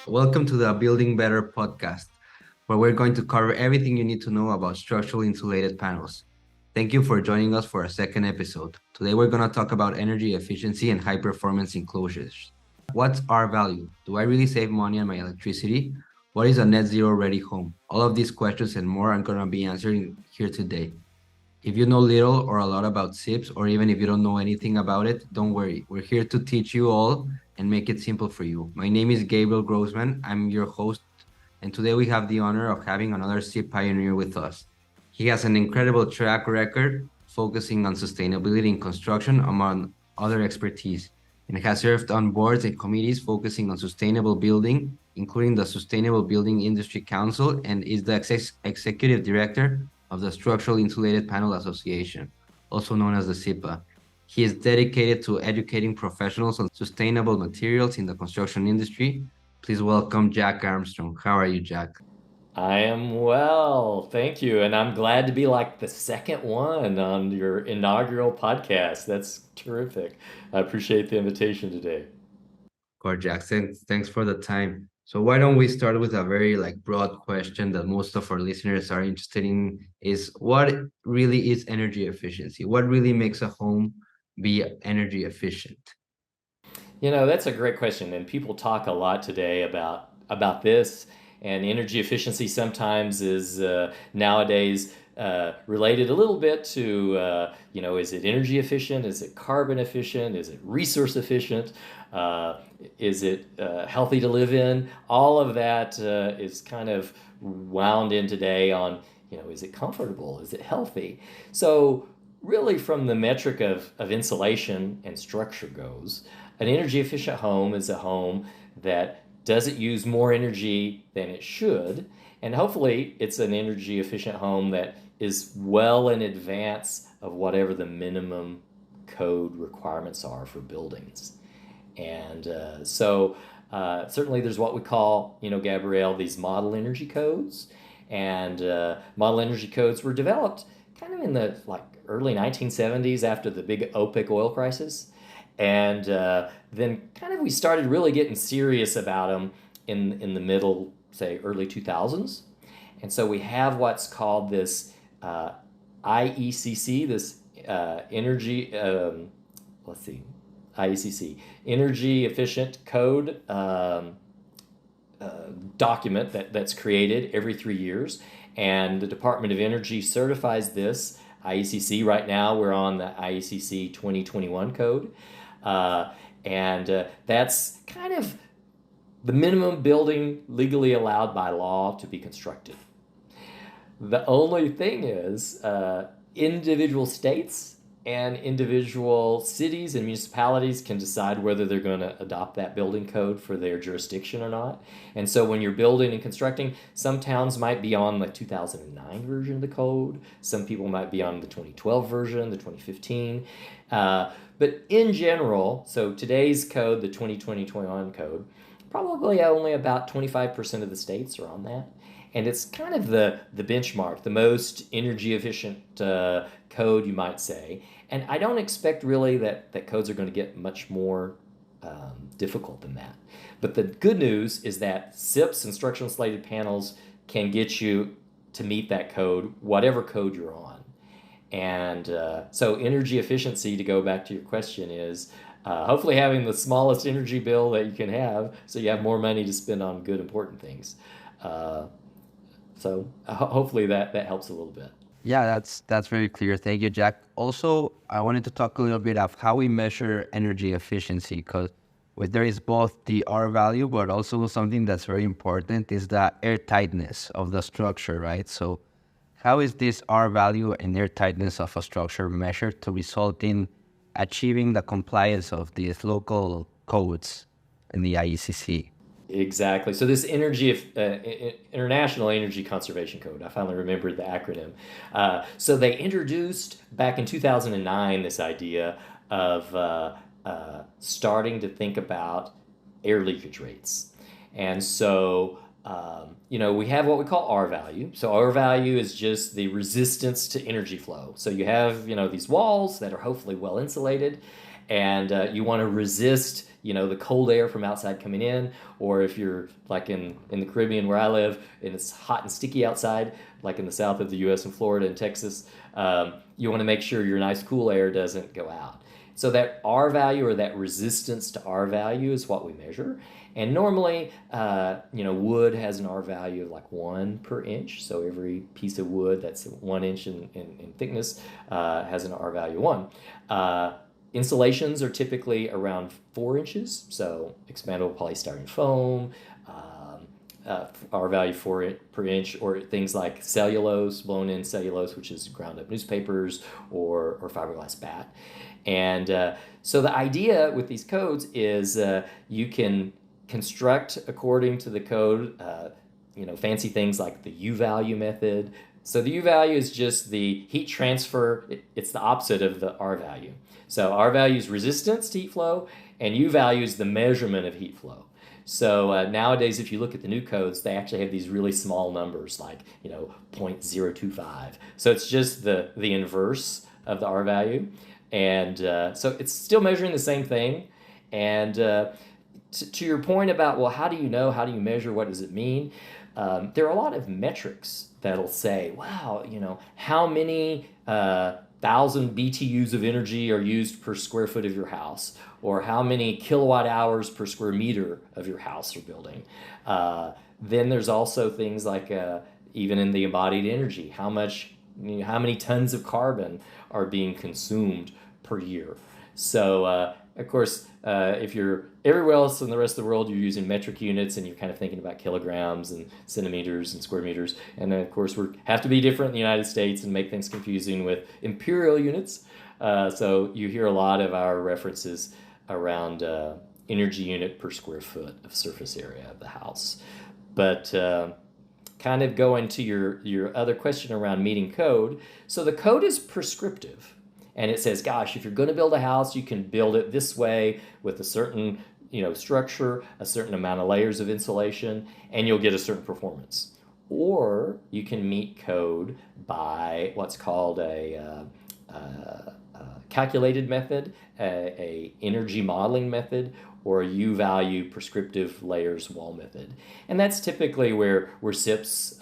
Welcome to the Building Better podcast, where we're going to cover everything you need to know about structural insulated panels. Thank you for joining us for our second episode. Today, we're going to talk about energy efficiency and high performance enclosures. What's R value? Do I really save money on my electricity? What is a net zero ready home? All of these questions and more are going to be answered here today. If you know little or a lot about SIPs, or even if you don't know anything about it, don't worry. We're here to teach you all and make it simple for you. My name is Gabriel Grossman. I'm your host, and today we have the honor of having another SIP pioneer with us. He has an incredible track record focusing on sustainability in construction, among other expertise, and has served on boards and committees focusing on sustainable building, including the Sustainable Building Industry Council, and is the executive director of the Structural Insulated Panels Association, also known as the SIPA. He is dedicated to educating professionals on sustainable materials in the construction industry. Please welcome Jack Armstrong. How are you, Jack? I am well, thank you. And I'm glad to be like the second one on your inaugural podcast. That's terrific. I appreciate the invitation today. Or Jack, thanks for the time. So why don't we start with a very broad question that most of our listeners are interested in is what really is energy efficiency? What really makes a home be energy efficient? That's a great question, and people talk a lot today about this. And energy efficiency sometimes is nowadays related a little bit to is it energy efficient? Is it carbon efficient? Is it resource efficient? Is it healthy to live in? All of that is kind of wound in today on is it comfortable? Is it healthy? So really, from the metric of insulation and structure goes, an energy efficient home is a home that doesn't use more energy than it should. And hopefully, it's an energy efficient home that is well in advance of whatever the minimum code requirements are for buildings. And certainly there's what we call, Gabrielle, these model energy codes. And model energy codes were developed kind of in the early 1970s after the big OPEC oil crisis. And then kind of we started really getting serious about them in the middle, say, early 2000s. And so we have what's called this IECC, this energy, let's see, IECC, Energy Efficient Code document that's created every 3 years. And the Department of Energy certifies this IECC. Right now, we're on the IECC 2021 code. And that's kind of the minimum building legally allowed by law to be constructed. The only thing is, individual states and individual cities and municipalities can decide whether they're going to adopt that building code for their jurisdiction or not. And so when you're building and constructing, some towns might be on the 2009 version of the code. Some people might be on the 2012 version, the 2015. But in general, so today's code, the 2020-21 code, probably only about 25% of the states are on that. And it's kind of the benchmark, the most energy efficient code, you might say. And I don't expect really that codes are going to get much more difficult than that. But the good news is that SIPs and structural insulated panels can get you to meet that code, whatever code you're on. And so energy efficiency, to go back to your question, is hopefully having the smallest energy bill that you can have so you have more money to spend on good, important things. So hopefully that helps a little bit. Yeah, that's very clear. Thank you, Jack. Also, I wanted to talk a little bit of how we measure energy efficiency because there is both the R value, but also something that's very important is the air tightness of the structure, right? So how is this R value and air tightness of a structure measured to result in achieving the compliance of these local codes in the IECC? Exactly. So this International Energy Conservation Code, I finally remembered the acronym. So they introduced back in 2009 this idea of starting to think about air leakage rates. And so, we have what we call R value. So R value is just the resistance to energy flow. So you have, these walls that are hopefully well insulated, and you want to resist the cold air from outside coming in, or if you're like in the Caribbean where I live and it's hot and sticky outside, like in the south of the U.S. and Florida and Texas, you want to make sure your nice cool air doesn't go out. So that R value, or that resistance to R value, is what we measure. And normally, wood has an R value of like 1 per inch. So every piece of wood that's 1 inch in thickness has an R value of 1. Insulations are typically around 4 inches. So expandable polystyrene foam, R value 4 per inch, or things like cellulose, blown in cellulose, which is ground up newspapers, or fiberglass bat. And so the idea with these codes is you can construct according to the code, fancy things like the U value method. So the U value is just the heat transfer. It's the opposite of the R value. So R value is resistance to heat flow, and U value is the measurement of heat flow. So nowadays, if you look at the new codes, they actually have these really small numbers, like 0.025. So it's just the inverse of the R value. And so it's still measuring the same thing. And to your point about, well, how do you know? How do you measure? What does it mean? There are a lot of metrics that'll say, wow, how many 1,000 BTUs of energy are used per square foot of your house, or how many kilowatt hours per square meter of your house or building. Then there's also things like, even in the embodied energy, how many tons of carbon are being consumed per year. So, of course, if you're everywhere else in the rest of the world, you're using metric units, and you're kind of thinking about kilograms and centimeters and square meters. And then, of course, we have to be different in the United States and make things confusing with imperial units. So you hear a lot of our references around energy unit per square foot of surface area of the house. But kind of going to your other question around meeting code. So the code is prescriptive. And it says, gosh, if you're going to build a house, you can build it this way with a certain structure, a certain amount of layers of insulation, and you'll get a certain performance. Or you can meet code by what's called a calculated method, a energy modeling method, or a U value prescriptive layers wall method. And that's typically where SIPs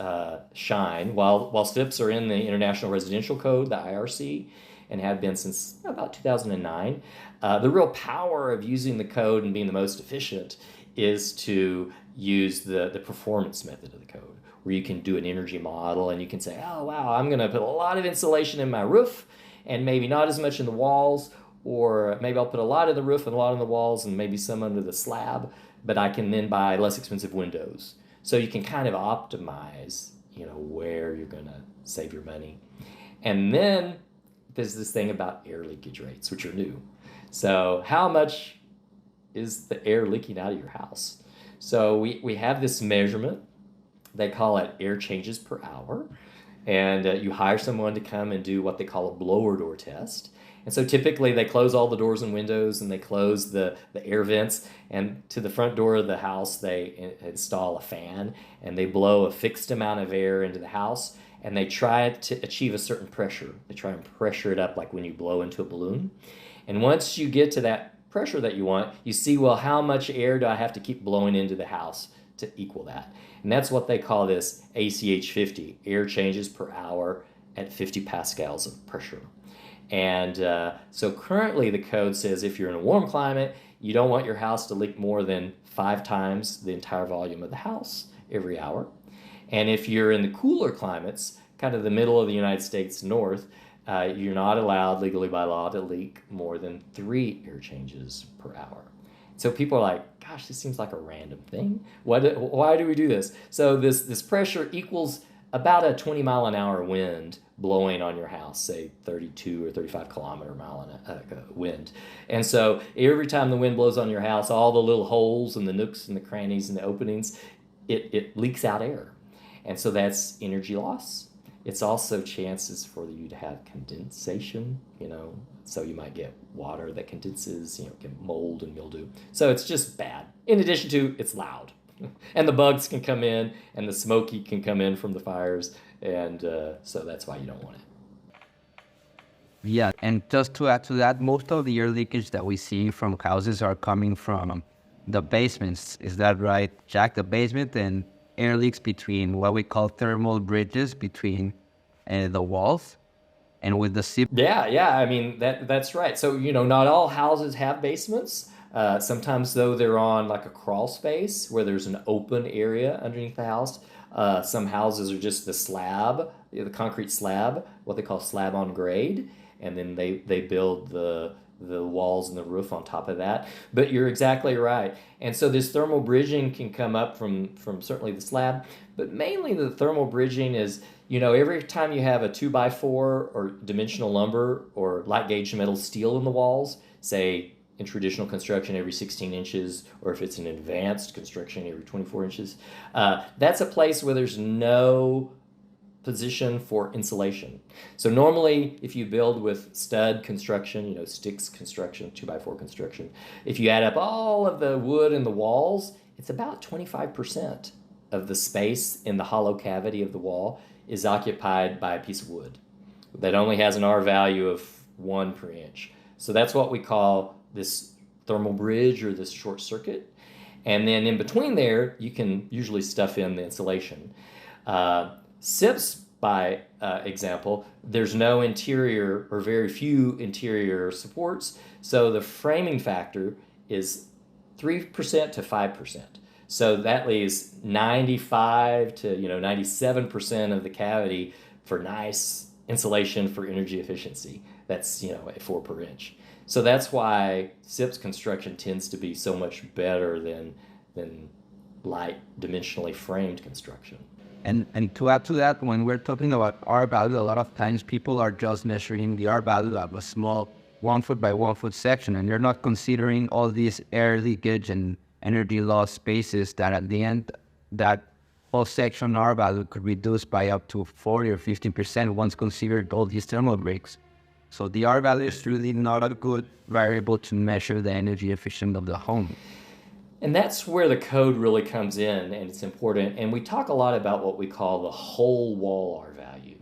shine. While SIPs are in the International Residential Code, the IRC, and have been since about 2009. The real power of using the code and being the most efficient is to use the performance method of the code, where you can do an energy model and you can say, oh, wow, I'm going to put a lot of insulation in my roof and maybe not as much in the walls, or maybe I'll put a lot in the roof and a lot in the walls and maybe some under the slab, but I can then buy less expensive windows. So you can kind of optimize, where you're going to save your money. And then there's this thing about air leakage rates, which are new. So how much is the air leaking out of your house? So we have this measurement. They call it air changes per hour. And you hire someone to come and do what they call a blower door test. And so typically they close all the doors and windows, and they close the air vents. And to the front door of the house, they install a fan, and they blow a fixed amount of air into the house. And they try to achieve a certain pressure. They try and pressure it up like when you blow into a balloon. And once you get to that pressure that you want, you see, well, how much air do I have to keep blowing into the house to equal that? And that's what they call this ACH 50, air changes per hour at 50 pascals of pressure. And so currently the code says if you're in a warm climate, you don't want your house to leak more than 5 times the entire volume of the house every hour. And if you're in the cooler climates, kind of the middle of the United States north, you're not allowed legally by law to leak more than 3 air changes per hour. So people are like, gosh, this seems like a random thing. Why do we do this? So this pressure equals about a 20 mile an hour wind blowing on your house, say 32 or 35 kilometer mile an wind. And so every time the wind blows on your house, all the little holes and the nooks and the crannies and the openings, it leaks out air. And so that's energy loss. It's also chances for you to have condensation, so you might get water that condenses, get mold and mildew. So it's just bad. In addition to, it's loud. And the bugs can come in, and the smoky can come in from the fires, and so that's why you don't want it. Yeah, and just to add to that, most of the air leakage that we see from houses are coming from the basements. Is that right, Jack? The basement and air leaks between what we call thermal bridges between the walls, and with the SIPA. Yeah. I mean that's right. So not all houses have basements. Sometimes though they're on like a crawl space where there's an open area underneath the house. Some houses are just the slab, the concrete slab, what they call slab on grade, and then they build the walls and the roof on top of that. But you're exactly right. And so this thermal bridging can come up from certainly the slab, but mainly the thermal bridging is, every time you have a 2x4 or dimensional lumber or light gauge metal steel in the walls, say in traditional construction every 16 inches, or if it's an advanced construction every 24 inches, that's a place where there's no position for insulation. So normally, if you build with stud construction, sticks construction, 2x4 construction, if you add up all of the wood in the walls, it's about 25% of the space in the hollow cavity of the wall is occupied by a piece of wood that only has an R value of 1 per inch. So that's what we call this thermal bridge or this short circuit. And then in between there, you can usually stuff in the insulation. SIPs, by example, there's no interior or very few interior supports, so the framing factor is 3% to 5%. So that leaves 95 to 97% of the cavity for nice insulation for energy efficiency. That's at 4 per inch. So that's why SIPs construction tends to be so much better than light dimensionally framed construction. And to add to that, when we're talking about R value, a lot of times people are just measuring the R value of a small 1 foot by 1 foot section, and they're not considering all these air leakage and energy loss spaces that at the end, that whole section R value could reduce by up to 40 or 50% once considered all these thermal breaks. So the R value is really not a good variable to measure the energy efficiency of the home. And that's where the code really comes in, and it's important. And we talk a lot about what we call the whole wall R value,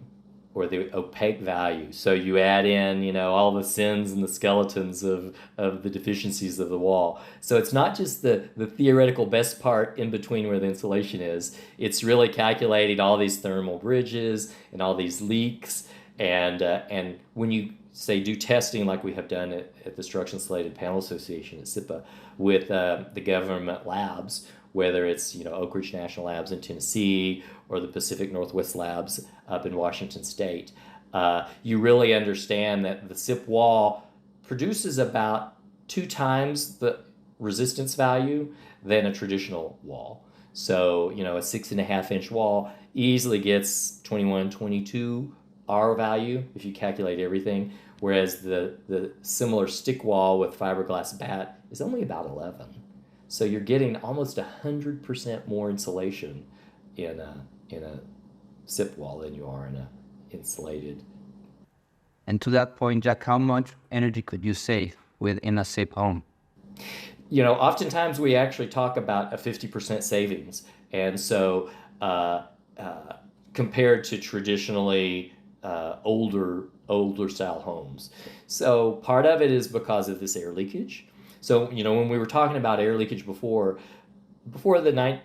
or the opaque value. So you add in, all the sins and the skeletons of the deficiencies of the wall. So it's not just the theoretical best part in between where the insulation is. It's really calculating all these thermal bridges and all these leaks. And when you say do testing like we have done at the Structural Insulated Panels Association at SIPA with the government labs, whether it's Oak Ridge National Labs in Tennessee or the Pacific Northwest Labs up in Washington State, you really understand that the SIP wall produces about 2 times the resistance value than a traditional wall. So a 6.5 inch wall easily gets 21, 22 R value if you calculate everything, whereas the similar stick wall with fiberglass bat is only about 11. So you're getting almost 100% more insulation in a SIP wall than you are in a insulated. And to that point, Jack, how much energy could you save within a SIP home? Oftentimes we actually talk about a 50% savings. And so compared to traditionally older style homes. So part of it is because of this air leakage. So, when we were talking about air leakage before the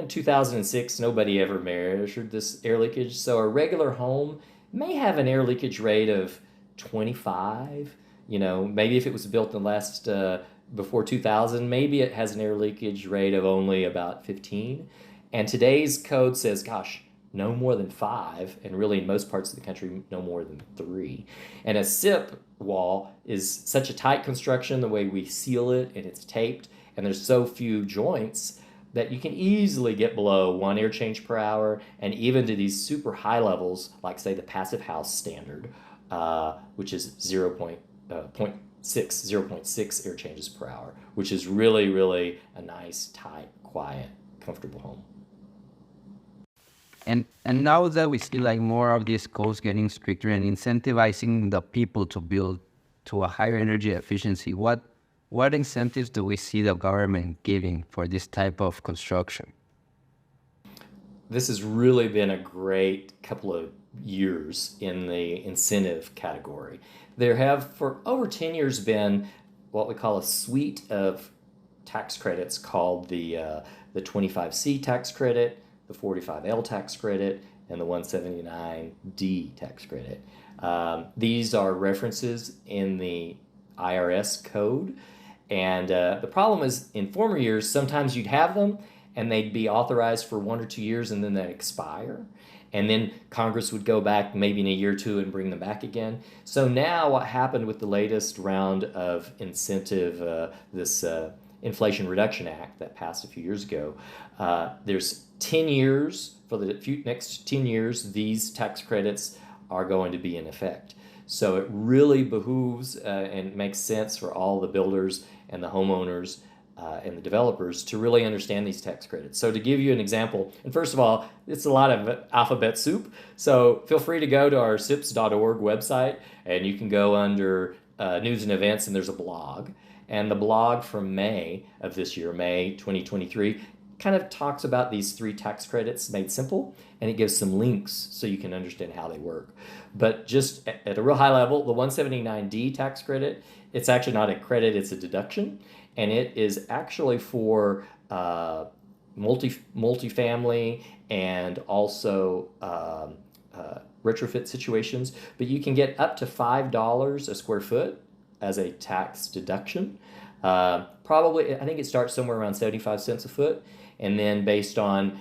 2006, nobody ever measured this air leakage. So a regular home may have an air leakage rate of 25. Maybe if it was built in the last before 2000, maybe it has an air leakage rate of only about 15. And today's code says, gosh, no more than 5, and really in most parts of the country, no more than 3. And a SIP wall is such a tight construction, the way we seal it, and it's taped, and there's so few joints that you can easily get below 1 air change per hour, and even to these super high levels, like say the Passive House standard, which is 0.6 air changes per hour, which is really, really a nice, tight, quiet, comfortable home. And now that we see more of these codes getting stricter and incentivizing the people to build to a higher energy efficiency, what incentives do we see the government giving for this type of construction? this has really been a great couple of years in the incentive category. There have for over 10 years been what we call a suite of tax credits called the 25C tax credit, the 45L tax credit, and the 179D tax credit. These are references in the IRS code. And the problem is, in former years, sometimes you'd have them and they'd be authorized for 1 or 2 years and then they'd expire. And then Congress would go back maybe in a year or two and bring them back again. So now what happened with the latest round of incentive, this Inflation Reduction Act that passed a few years ago, there's 10 years, for the next 10 years, these tax credits are going to be in effect. So it really behooves and makes sense for all the builders and the homeowners and the developers to really understand these tax credits. So to give you an example, and first of all, it's a lot of alphabet soup. So feel free to go to our sips.org website, and you can go under news and events, and there's a blog. And the blog from May of this year, May 2023, kind of talks about these 3 tax credits made simple, and it gives some links so you can understand how they work. But just at a real high level, the 179D tax credit, it's actually not a credit, it's a deduction. And it is actually for multifamily and also retrofit situations. But you can get up to $5 a square foot as a tax deduction. Probably, I think it starts somewhere around 75 cents a foot. And then based on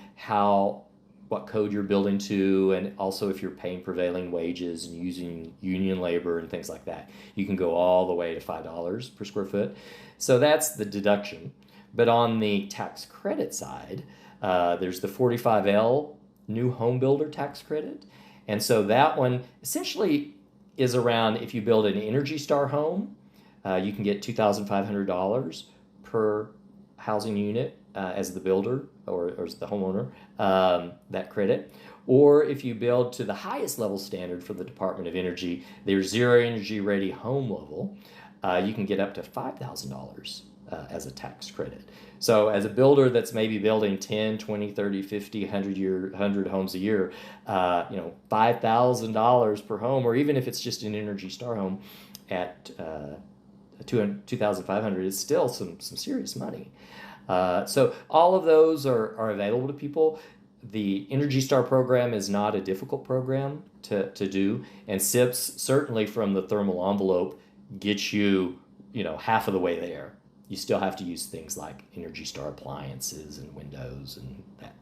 what code you're building to, and also if you're paying prevailing wages and using union labor and things like that, you can go all the way to $5 per square foot. So that's the deduction. But on the tax credit side, there's the 45L new home builder tax credit. And so that one essentially is around, if you build an Energy Star home, you can get $2,500 per housing unit as the builder or as the homeowner, that credit. Or if you build to the highest level standard for the Department of Energy, their zero energy ready home level, you can get up to $5,000 as a tax credit. So as a builder that's maybe building 10, 20, 30, 50, 100 homes a year, $5,000 per home, or even if it's just an Energy Star home at $2,500, is still some serious money. So all of those are available to people. The Energy Star program is not a difficult program to do, and SIPs, certainly from the thermal envelope, gets you, half of the way there. You still have to use things like Energy Star appliances and windows and that.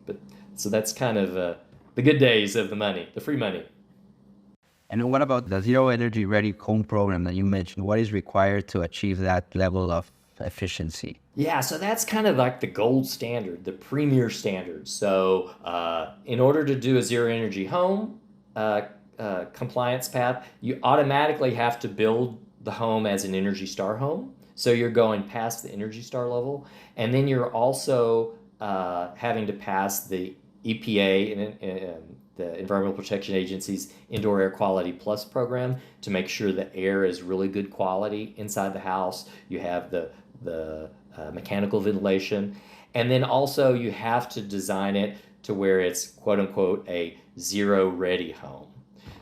But so that's kind of the good days of the money, the free money. And what about the Zero Energy Ready Home program that you mentioned? What is required to achieve that level of efficiency? Yeah, so that's kind of like the gold standard, the premier standard. So in order to do a zero energy home compliance path, you automatically have to build the home as an Energy Star home. So you're going past the Energy Star level. And then you're also having to pass the EPA and the Environmental Protection Agency's Indoor Air Quality Plus program to make sure the air is really good quality inside the house. You have the mechanical ventilation. And then also you have to design it to where it's quote unquote a zero ready home.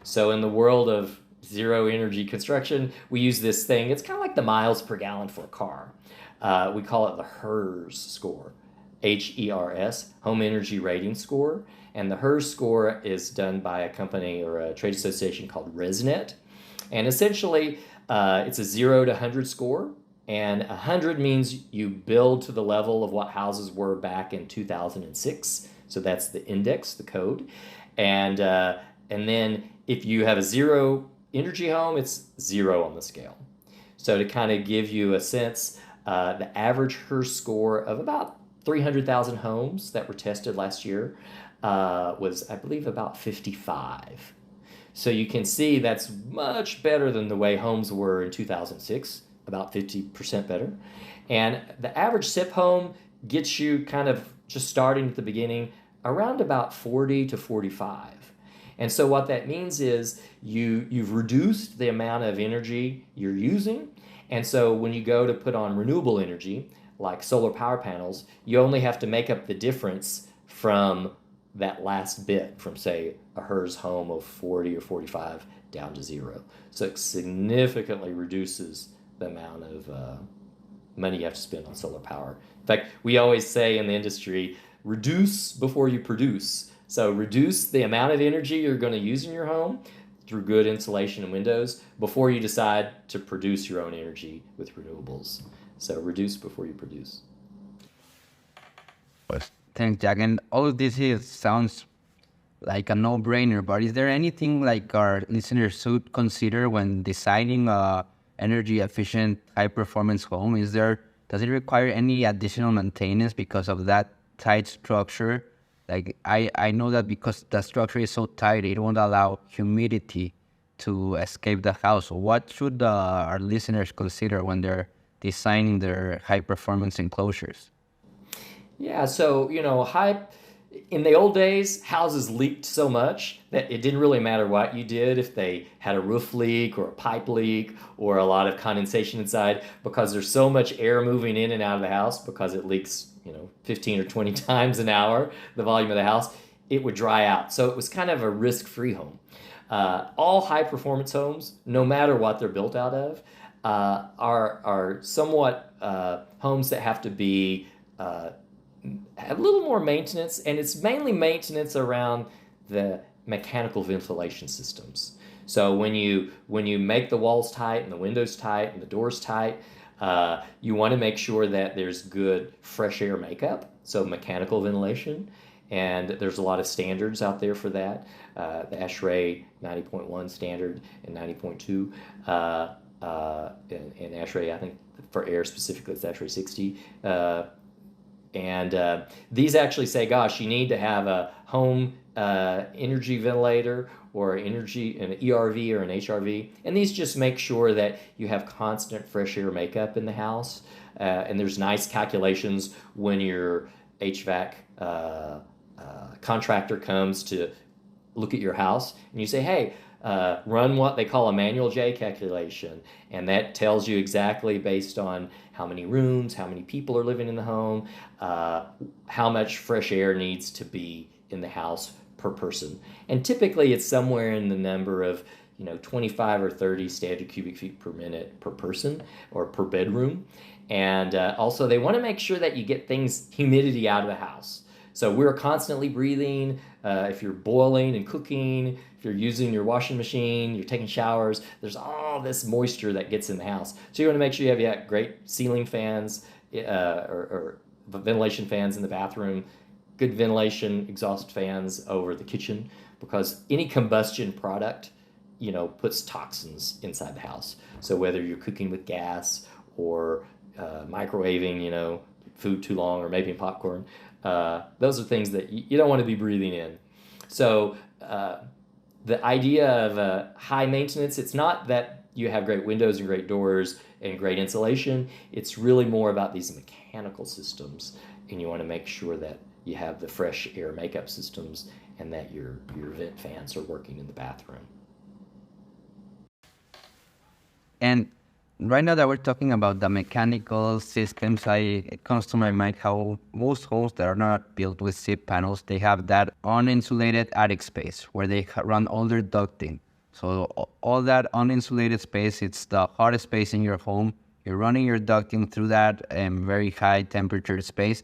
So in the world of zero energy construction, we use this thing. It's kind of like the miles per gallon for a car. We call it the HERS score, HERS, Home Energy Rating Score. And the HERS score is done by a company or a trade association called ResNet. And essentially, it's a 0 to 100 score. And 100 means you build to the level of what houses were back in 2006. So that's the index, the code. And then if you have a zero energy home, it's 0 on the scale. So to kind of give you a sense, the average HERS score of about 300,000 homes that were tested last year was, I believe, about 55. So you can see that's much better than the way homes were in 2006, about 50% better. And the average SIP home gets you kind of just starting at the beginning around about 40 to 45. And so what that means is you've reduced the amount of energy you're using. And so when you go to put on renewable energy, like solar power panels, you only have to make up the difference from that last bit from, say, a HERS home of 40 or 45 down to zero. So it significantly reduces the amount of money you have to spend on solar power. In fact, we always say in the industry, reduce before you produce. So reduce the amount of energy you're going to use in your home through good insulation and windows before you decide to produce your own energy with renewables. So reduce before you produce. Thanks, Jack. And all of this sounds like a no-brainer, but is there anything like our listeners should consider when designing a energy efficient, high-performance home? Does it require any additional maintenance because of that tight structure? Like I know that because the structure is so tight, it won't allow humidity to escape the house. So what should our listeners consider when they're designing their high-performance enclosures? Yeah, so, in the old days, houses leaked so much that it didn't really matter what you did if they had a roof leak or a pipe leak or a lot of condensation inside, because there's so much air moving in and out of the house because it leaks, 15 or 20 times an hour, the volume of the house, it would dry out. So it was kind of a risk-free home. All high-performance homes, no matter what they're built out of, are somewhat homes that have to be have a little more maintenance, and it's mainly maintenance around the mechanical ventilation systems. So when you make the walls tight and the windows tight and the doors tight, you want to make sure that there's good fresh air makeup, so mechanical ventilation, and there's a lot of standards out there for that. The ASHRAE 90.1 standard and 90.2, and ASHRAE, I think for air specifically, it's ASHRAE 60. And these actually say, gosh, you need to have a home energy ventilator or an ERV or an HRV. And these just make sure that you have constant fresh air makeup in the house. And there's nice calculations when your HVAC contractor comes to look at your house and you say, hey, run what they call a manual J calculation, and that tells you exactly based on how many rooms, how many people are living in the home, how much fresh air needs to be in the house per person. And typically it's somewhere in the number of 25 or 30 standard cubic feet per minute per person or per bedroom. And also they want to make sure that you get humidity out of the house. So we're constantly breathing. If you're boiling and cooking, if you're using your washing machine, you're taking showers, there's all this moisture that gets in the house. So you want to make sure you have great ceiling fans or ventilation fans in the bathroom, good ventilation exhaust fans over the kitchen, because any combustion product, puts toxins inside the house. So whether you're cooking with gas or microwaving, food too long or making popcorn, those are things that you don't want to be breathing in. So the idea of high maintenance, it's not that you have great windows and great doors and great insulation. It's really more about these mechanical systems, and you want to make sure that you have the fresh air makeup systems and that your vent fans are working in the bathroom. And right now that we're talking about the mechanical systems, it comes to my mind how most homes that are not built with SIP panels, they have that uninsulated attic space where they run all their ducting. So all that uninsulated space, it's the hottest space in your home. You're running your ducting through that very high temperature space,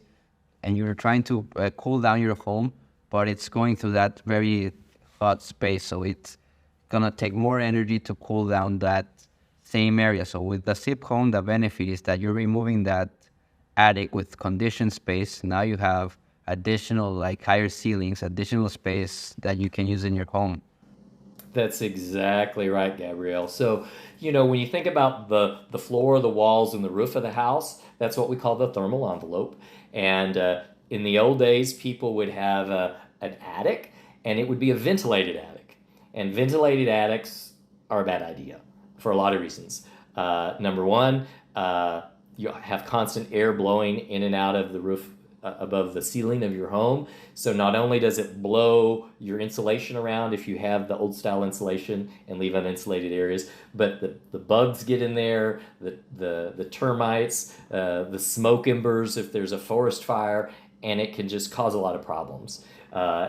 and you're trying to cool down your home, but it's going through that very hot space. So it's gonna take more energy to cool down that same area. So with the SIP home, the benefit is that you're removing that attic with conditioned space. Now you have additional higher ceilings, additional space that you can use in your home. That's exactly right, Gabrielle. So, when you think about the floor, the walls, and the roof of the house, that's what we call the thermal envelope. And in the old days, people would have an attic, and it would be a ventilated attic. And ventilated attics are a bad idea for a lot of reasons. Number one, you have constant air blowing in and out of the roof above the ceiling of your home. So not only does it blow your insulation around if you have the old style insulation and leave uninsulated areas, but the bugs get in there, the termites, the smoke embers if there's a forest fire, and it can just cause a lot of problems.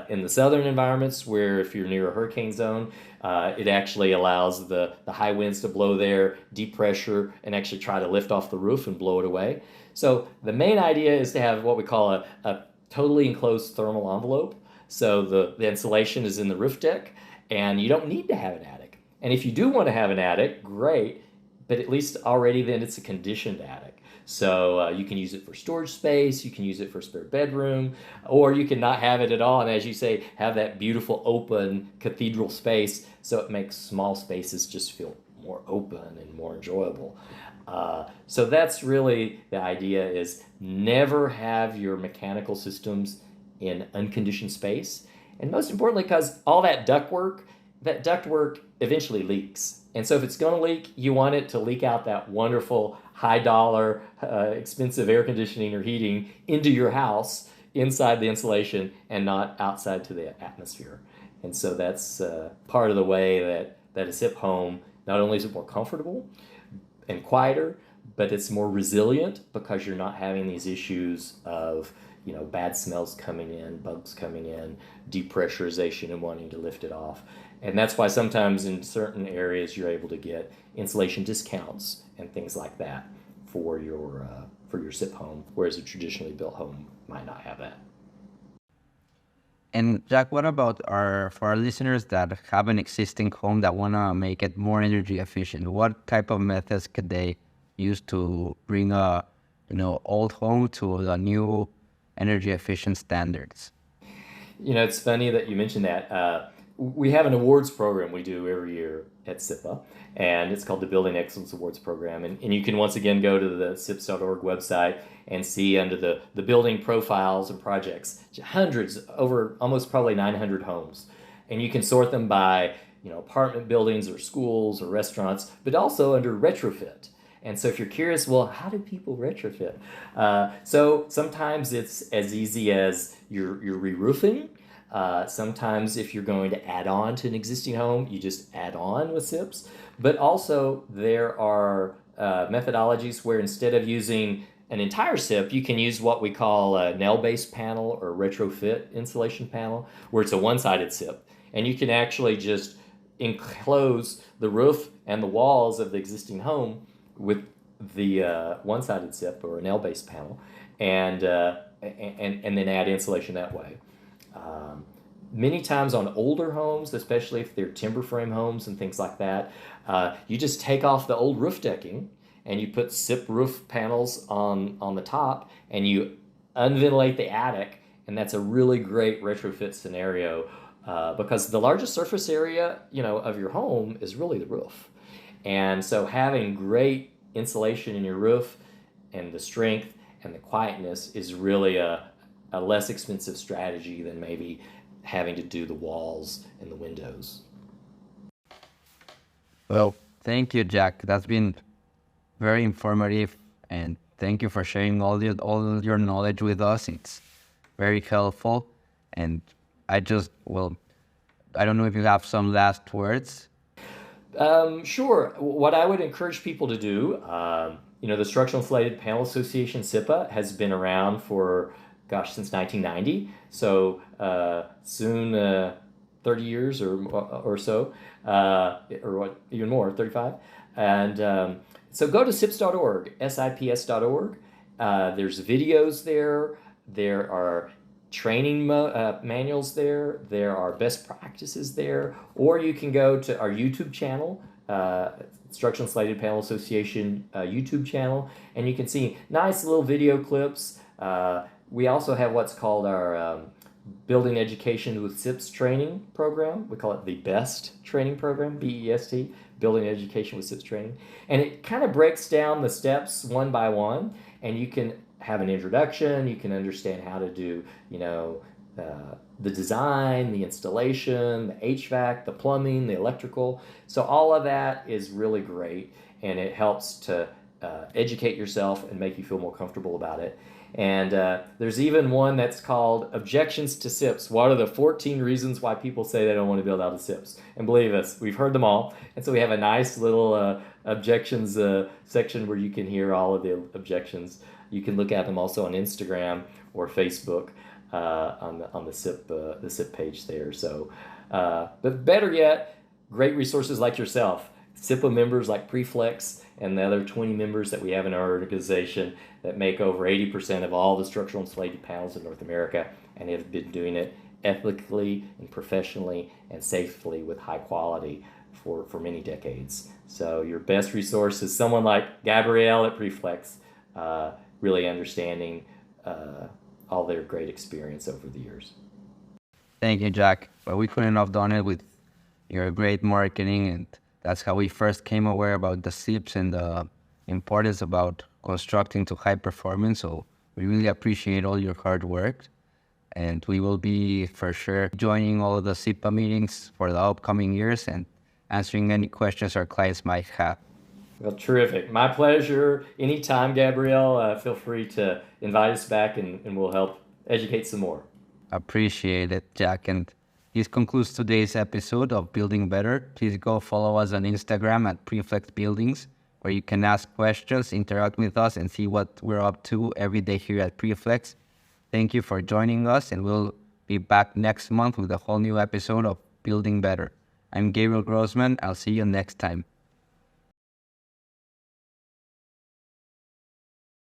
In the southern environments, where if you're near a hurricane zone, it actually allows the high winds to blow there, deep pressure, and actually try to lift off the roof and blow it away. So the main idea is to have what we call a totally enclosed thermal envelope. So the insulation is in the roof deck, and you don't need to have an attic. And if you do want to have an attic, great, but at least already then it's a conditioned attic. So you can use it for storage space, you can use it for spare bedroom, or you can not have it at all. And as you say, have that beautiful open cathedral space, so it makes small spaces just feel more open and more enjoyable. So that's really the idea, is never have your mechanical systems in unconditioned space. And most importantly, because all that ductwork eventually leaks. And so if it's going to leak, you want it to leak out that wonderful high dollar, expensive air conditioning or heating into your house, inside the insulation, and not outside to the atmosphere. And so that's part of the way that a SIP home, not only is it more comfortable and quieter, but it's more resilient, because you're not having these issues of bad smells coming in, bugs coming in, depressurization and wanting to lift it off. And that's why sometimes in certain areas you're able to get insulation discounts and things like that for your SIP home, whereas a traditionally built home might not have that. And Jack, what about for our listeners that have an existing home that want to make it more energy efficient? What type of methods could they use to bring a old home to the new energy efficient standards? It's funny that you mentioned that. We have an awards program we do every year at SIPA, and it's called the Building Excellence Awards Program. And you can once again go to the sips.org website and see under the building profiles and projects, hundreds, over almost probably 900 homes. And you can sort them by apartment buildings or schools or restaurants, but also under retrofit. And so if you're curious, well, how do people retrofit? So sometimes it's as easy as you're re-roofing. Sometimes if you're going to add on to an existing home, you just add on with SIPs. But also there are methodologies where instead of using an entire SIP, you can use what we call a nail-based panel or retrofit insulation panel, where it's a one-sided SIP. And you can actually just enclose the roof and the walls of the existing home with the one-sided SIP or a nail-based panel, and then add insulation that way. Many times on older homes, especially if they're timber frame homes and things like that, you just take off the old roof decking and you put SIP roof panels on the top, and you unventilate the attic, and that's a really great retrofit scenario, because the largest surface area of your home is really the roof. And so having great insulation in your roof and the strength and the quietness is really a less expensive strategy than maybe having to do the walls and the windows. Well, thank you, Jack. That's been very informative, and thank you for sharing all your knowledge with us. It's very helpful, and I don't know if you have some last words. Sure. What I would encourage people to do, the Structural Insulated Panels Association, SIPA, has been around for, since 1990. So soon 30 years or so, even more, 35. And so go to sips.org, sips.org. There's videos there. There are training manuals there. There are best practices there. Or you can go to our YouTube channel, Structural Insulated Panels Association YouTube channel, and you can see nice little video clips. We also have what's called our Building Education with SIPs training program. We call it the BEST training program, BEST, Building Education with SIPs training. And it kind of breaks down the steps one by one, and you can have an introduction, you can understand how to do, the design, the installation, the HVAC, the plumbing, the electrical. So all of that is really great, and it helps to educate yourself and make you feel more comfortable about it. And there's even one that's called Objections to SIPs. What are the 14 reasons why people say they don't want to build out of SIPs? And believe us, we've heard them all. And so we have a nice little objections section where you can hear all of the objections. You can look at them also on Instagram, or Facebook on the SIP page there. So, but better yet, great resources like yourself, SIPA members like Preflex, and the other 20 members that we have in our organization that make over 80% of all the structural insulated panels in North America, and have been doing it ethically and professionally and safely with high quality for many decades. So your best resource is someone like Gabrielle at Preflex, really understanding all their great experience over the years. Thank you, Jack. But we couldn't have done it with your great marketing, and that's how we first came aware about the SIPs and the importance about constructing to high performance. So we really appreciate all your hard work, and we will be for sure joining all of the SIPA meetings for the upcoming years and answering any questions our clients might have. Well, terrific. My pleasure. Anytime, Gabrielle, feel free to invite us back and we'll help educate some more. Appreciate it, Jack. And this concludes today's episode of Building Better. Please go follow us on Instagram at Preflex Buildings, where you can ask questions, interact with us, and see what we're up to every day here at Preflex. Thank you for joining us, and we'll be back next month with a whole new episode of Building Better. I'm Gabriel Grossman. I'll see you next time.